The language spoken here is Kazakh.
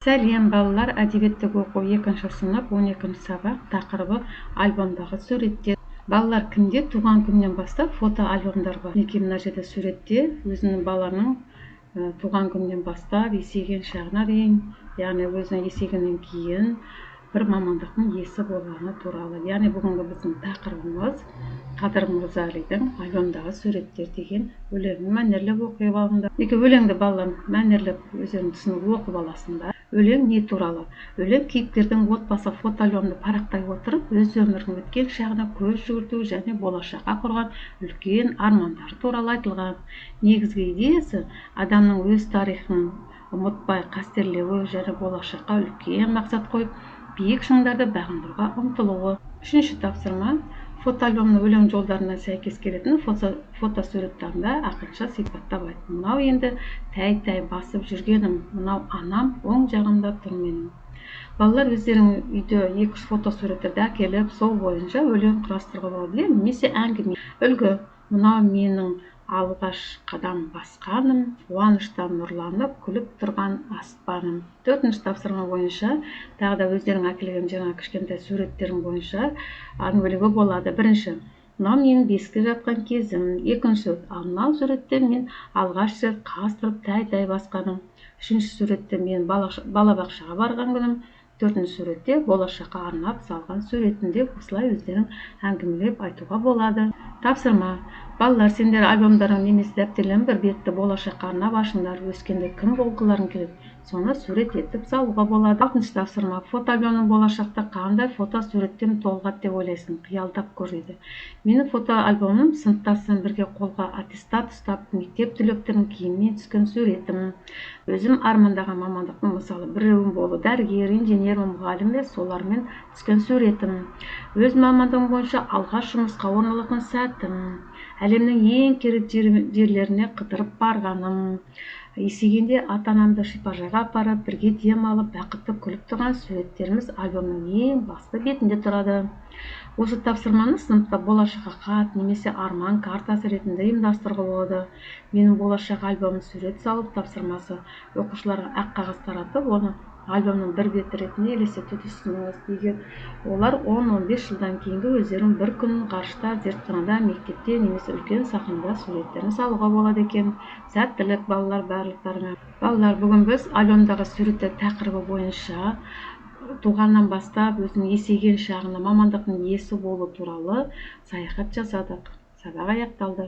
Сәлем балалар, әдебиеттік оқу 2-ші сынып 12-ші сабақ, тақырыбы альбомдағы суреттер. Балалар күнде туған күннен бастап фото альбомдар бар. Мінекей мына жерде суретте өзінің баланың туған күннен бастап есейген шағына дейін, яғни өзінің есейгеннен кейін бір мамандықтың иесі болғаны туралы. Яғни бүгінгі біздің тақырыбымыз Қадыр Мырза Алидің альбомдағы суреттер деген өлеңін мәнерлеп оқып алыңдар. Өлеңді балалар мәнерлеп өздерің түсініп оқып аласыңдар. Өлең не туралы? Өлең кейіпкердің отбасы фото альбомды парақтай отырып, өз өмірінің өткен шағына көз жүгірту және болашаққа құрған үлкен армандары туралы айтылған. Негізгі идеясы адамның өз тарихын ұмытпай қастерлеуі және болашаққа үлкен мақсат қойып, биік шыңдарды бағындыруға ұмтылуы. 3-ші тапсырма фотоальбомның өлең жолдарына сәйкес келетін фотосуреттарында ақынша сипаттап айт. Мынау енді тәй-тәй басып жүргенім, мынау анам оң жағымда тұр менің. Балалар өздерің үйде 2-3 фотосуреттерді әкеліп, сол бойынша өлең құрастыруға болады, немесе әңгіме. Үлгі: мынау менің алғаш қадам басқаным, қуаныштан нұрланып күліп тұрған аспаным. 4-ші тапсырма бойынша тағы да өздерің әкелген жаңа кішкентай суреттерің бойынша әңгімелеуге болады. 1-ші: мынау менің бесікте жатқан кезім. 2-ші: мынау суретте мен алғаш рет қастырып тәй-тәй басқаным. 3-ші суретте мен балабақшаға барған күнім. 4-ші суретте болашаққа арнап салған суретім деп осылай өздерің әңгімелеп айтуға болады. Тапсырма: балалар, сендер альбомдарың немесе дәптерлерің бір бетті болашаққа арнап ашыңдар. Өскенде кім болғыларың келеді, соны сурет етіп салуға болады. 6-ші тапсырма: фотоальбомның болашақта қандай фото суреттен толығады деп ойлайсың, қиялдап көр дейді. Менің фотоальбомым сыныптасым бірге қолға аттестат ұстап, мектеп түлектерінің киіммен түскен суретім. Өзім армандаған мамандықтың, мысалы, біреуім болу, дәрігер, инженер, мұғалім, солармен түскен суретім. Өз мамандығым бойынша алғаш жұмысқа орналасқан сәтім. Әлемнің ең керемет жерлеріне қыдырып барғаным. Есейгенде ата-анамды шипажайға апарып, бірге демалып, бақытты күліп тұрған суреттеріміз альбомның ең басты бетінде тұрады. Осы тапсырманы сыныпта болашаққа хат немесе арман картасы ретінде ұйымдастыруға болады. Менің болашақ альбомын сурет салып тапсырмасы: оқушыларға ақ қағаз таратып, оны альбомның бір беті ретінде елестете түсіңіз. Егер олар 10-15 жылдан кейінгі өздерін бір күн ғарышта, зертханада, мектепте немесе үлкен сахнада суреттерін салуға болады екен. Сәттілік балалар барлықтарыңа. Балалар, бүгін біз альбомдағы суреттер тақырыбы бойынша туғаннан бастап өзінің есейген шағына мамандықтың иесі болу туралы саяхат жасадық. Сабақ аяқталды.